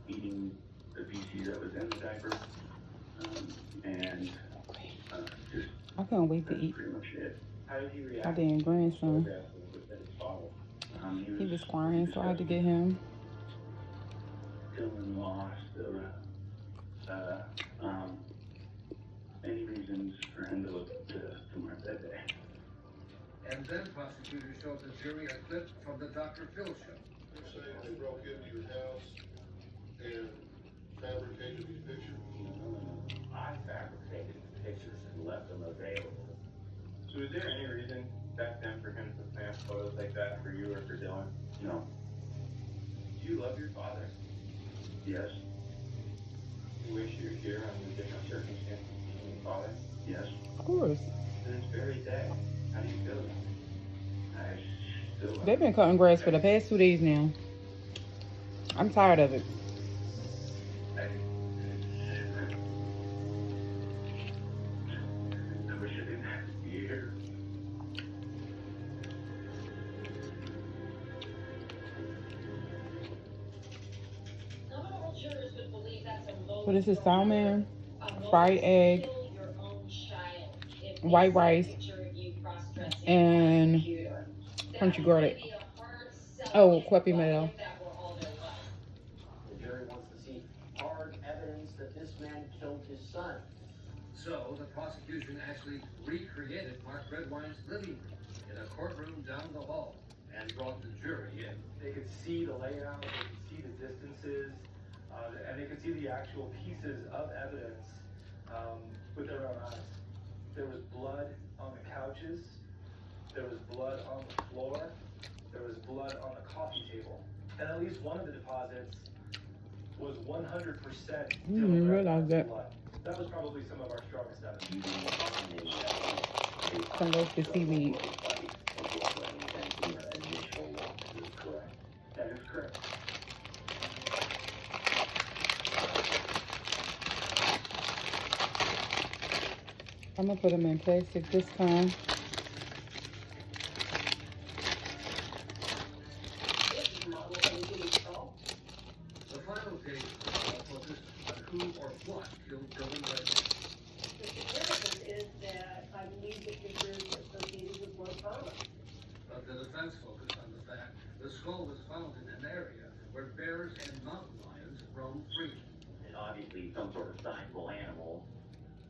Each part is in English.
eating the feces that was in the diaper, and just I couldn't wait to that's eat pretty much it. How did he my react? damn grandson. He He was crying, so I had to get him. feeling lost. There were many reasons for him to look to Mark that day. And then prosecutors showed the jury a clip from the Dr. Phil show. You're saying they broke into your house and fabricated these pictures? No. I fabricated the pictures and left them available. So is there any reason back then for him to snap photos like that for you or for Dylan? No. Do you love your father? Yes. Do you wish you were here under different circumstances than your father? Yes. Of course. To this very day, how do you feel about it? I still love They've been cutting grass for the past 2 days now. I'm tired of it. I wish I didn't have to be here. What is this? Salmon, fried egg, white rice, and crunchy garlic. Oh, Queppy Mayo. The jury wants to see hard evidence that this man killed his son. So the prosecution actually recreated Mark Redwine's living room in a courtroom down the hall and brought the jury in. They could see the layout, they could see the distances, and they could see the actual pieces of evidence with their own eyes. There was blood on the couches, there was blood on the floor, there was blood on the coffee table, and at least one of the deposits was 100% didn't realize that. blood. That was probably some of our strongest evidence. Some roasted seaweed. That is correct. I'm gonna put them in plastic this time. The final case focused on who or what killed Dylan Redwine. The significance is that I believe that the jury is associated with more trauma. But the defense focused on the fact the skull was found in an area where bears and mountain lions roam freely. And obviously some sort of sizable animal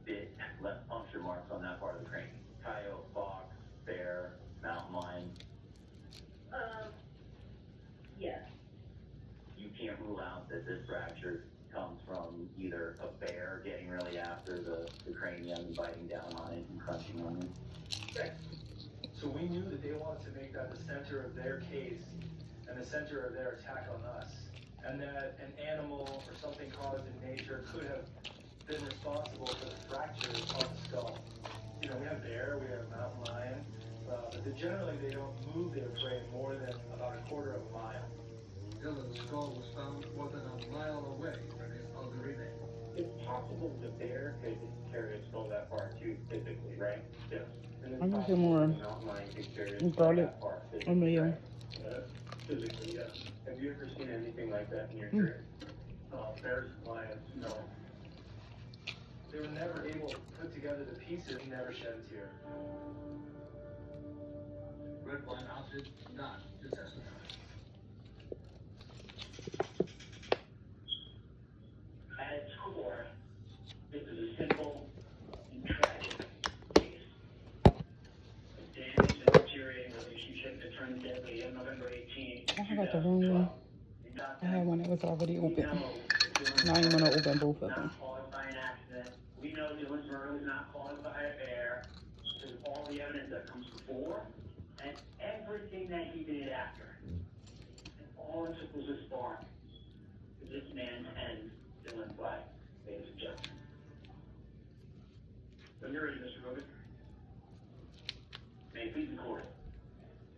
bit, left puncture marks on that part of the crane. Coyote, fox, bear, mountain lion. Yes. You can't rule out that this fracture comes from either a bear getting really after the cranium and biting down on it and crunching on it. So we knew that they wanted to make that the center of their case and the center of their attack on us. And that an animal or something caused in nature could have been responsible for the fractures on the skull. You know, we have bear, we have mountain lion, but generally they don't move their prey more than about a quarter of a mile. Dylan's skull was found more than a mile away from his other remains. It's possible the bear could carry a skull that far too, physically, right? Yes. I'm gonna get more garlic and mayo. Physically, yes. Have you ever seen anything like that in your career? Bears, lions, no. They were never able to put together the pieces, never shed a tear. Redwine opted not to testify. At its core, this is a simple and tragic case. A damaged and deteriorating relationship that turned deadly on November 18th. I got the wrong one. I had one that was already open. Now I'm gonna open both of them. Not caused by an accident. We know Dylan's murder was not caused by a bear. Because of all the evidence that comes before and everything that he did after. And all it took was a spark. For this man and Dylan's life, ladies and gentlemen. When you're ready, Mr. Rogan. May it please the court.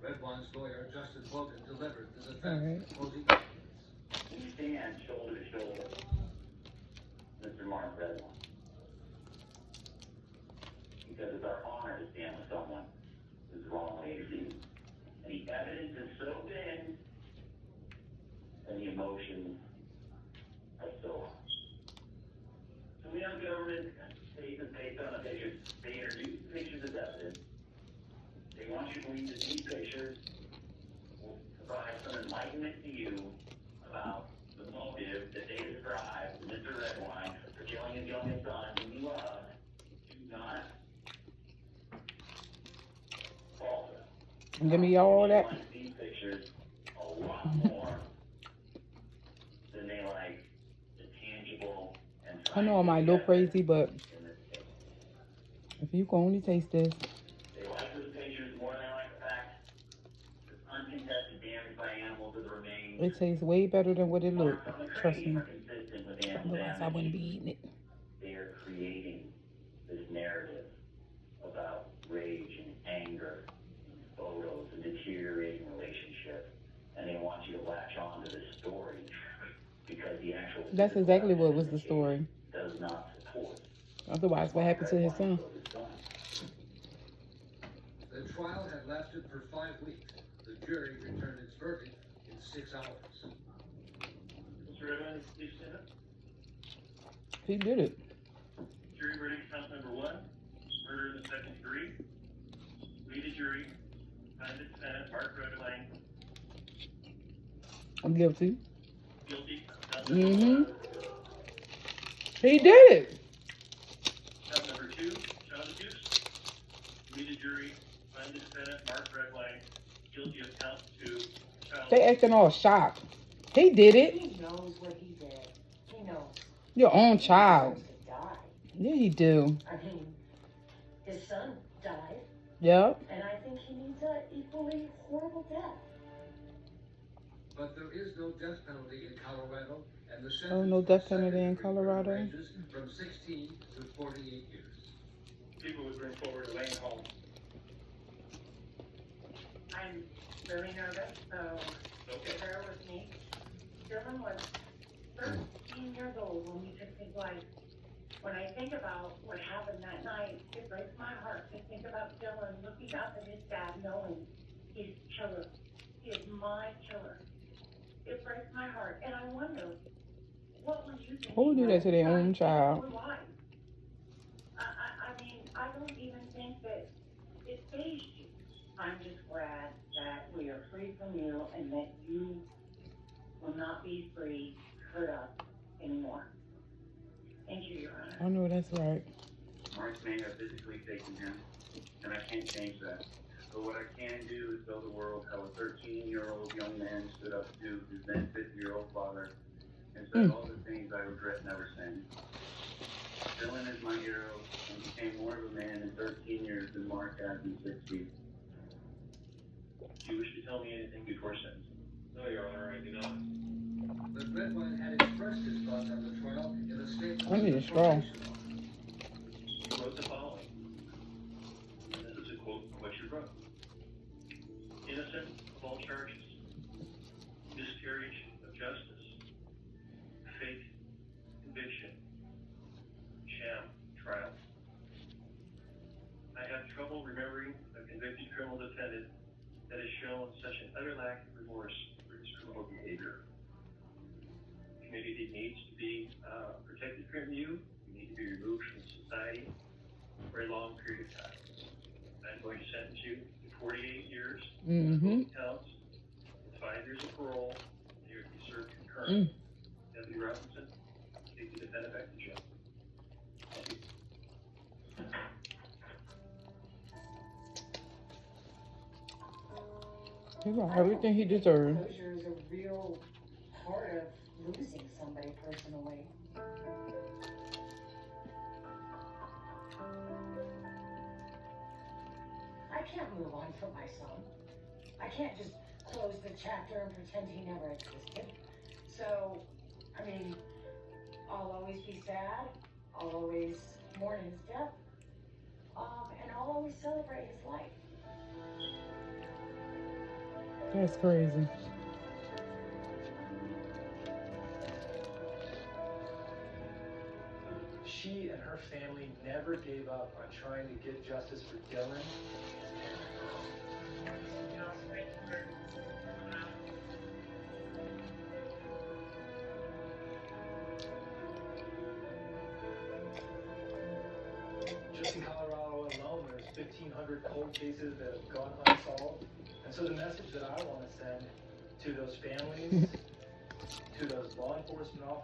Redwine's lawyer, Justin Logan, delivered the All defense right. closing We stand shoulder to shoulder, Mr. Mark Redwine. Because it's our honor to stand with someone who's wrongly accused. And the evidence is so thin, and the emotions based on the pictures. They introduce the pictures as evidence. They want you to believe that these pictures will provide some enlightenment to you about the motive that they describe, Mr. Redwine, for killing his youngest son, whom he loved. Do not falter. Give me all that. They like these pictures a lot more than they like the tangible and I know I might look crazy, but in this case. if you can only taste this, They like those pictures more than they like the fact that uncontested damage by animals of the remains. it tastes way better than what it looked. Marks on the Trust grave me. are consistent with animal Otherwise, I damage. wouldn't be eating it. They are creating this narrative about rage and anger, photos, and deteriorating relationship, and they want you to latch on to this story because the actual That's exactly what was the story. does not support. Otherwise, what happened to his son? The trial had lasted for 5 weeks. The jury returned its verdict in 6 hours. Mr. Evans, please stand up. He did it. Jury verdict, count number 1, murder in the second degree. We, the jury, find the defendant, Mark Redwine, I'm guilty. guilty. Count number Mm-hmm. 1. He did it. Count number 2, child abuse. We, the jury, find the defendant, Mark Redwine, guilty of count 2, child They acting all shocked. He did it. He knows what he did. He knows. Your own child. He deserves to die. Yeah, he do. I mean, his son died, Yep. and I think he needs an equally horrible death. But there is no death penalty in Colorado, and the sentence Oh, no for death penalty in second-degree murder Colorado? ranges from 16 to 48 years. people would bring forward Elaine Holmes. I'm really nervous, so Okay. bear with me. Dylan was 13 years old when we took his life. When I think about what happened that night, it breaks my heart to think about Dylan looking up at his dad knowing he's killer. He is my killer. It breaks my heart, and I wonder, what would you think? Who would do that to their own child? I mean, I don't even think that it fazed you. I'm just glad that we are free from you and that you will not be free to hurt us anymore. Thank you, Your Honor. I know that's right. Mark may have physically taken him, and I can't change that. But what I can do is tell the world how a 13-year-old young man stood up to his then 50-year-old father and said all the things I regret never saying. Dylan is my hero and became more of a man in 13 years than Mark has in 60. Do you wish to tell me anything before sentence? No, Your Honor, I do not. But Redwine had expressed his thoughts on the trial in a statement. I need a straw. You wrote the following. And this is a quote from what you wrote. Innocent of all charges. Miscarriage of justice. Fake conviction. Sham trial. I have trouble remembering a convicted criminal defendant that has shown such an utter lack of remorse for his criminal behavior. The community needs to be protected from you. You need to be removed from society for a long period of time. I'm going to sentence you to 48 years. Mm-hmm. Counts, with 5 years of parole, and you're to be served concurrent. Deputy Robinson, take the defendant back to jail. Thank you. He got everything he deserved. Closure is a real part of losing somebody personally. I can't move on from my son. I can't just close the chapter and pretend he never existed. So, I mean, I'll always be sad. I'll always mourn his death. And I'll always celebrate his life. That's crazy. She and her family never gave up on trying to get justice for Dylan. Just in Colorado alone, there's 1,500 cold cases that have gone unsolved. And so the message that I want to send to those families, to those law enforcement officers,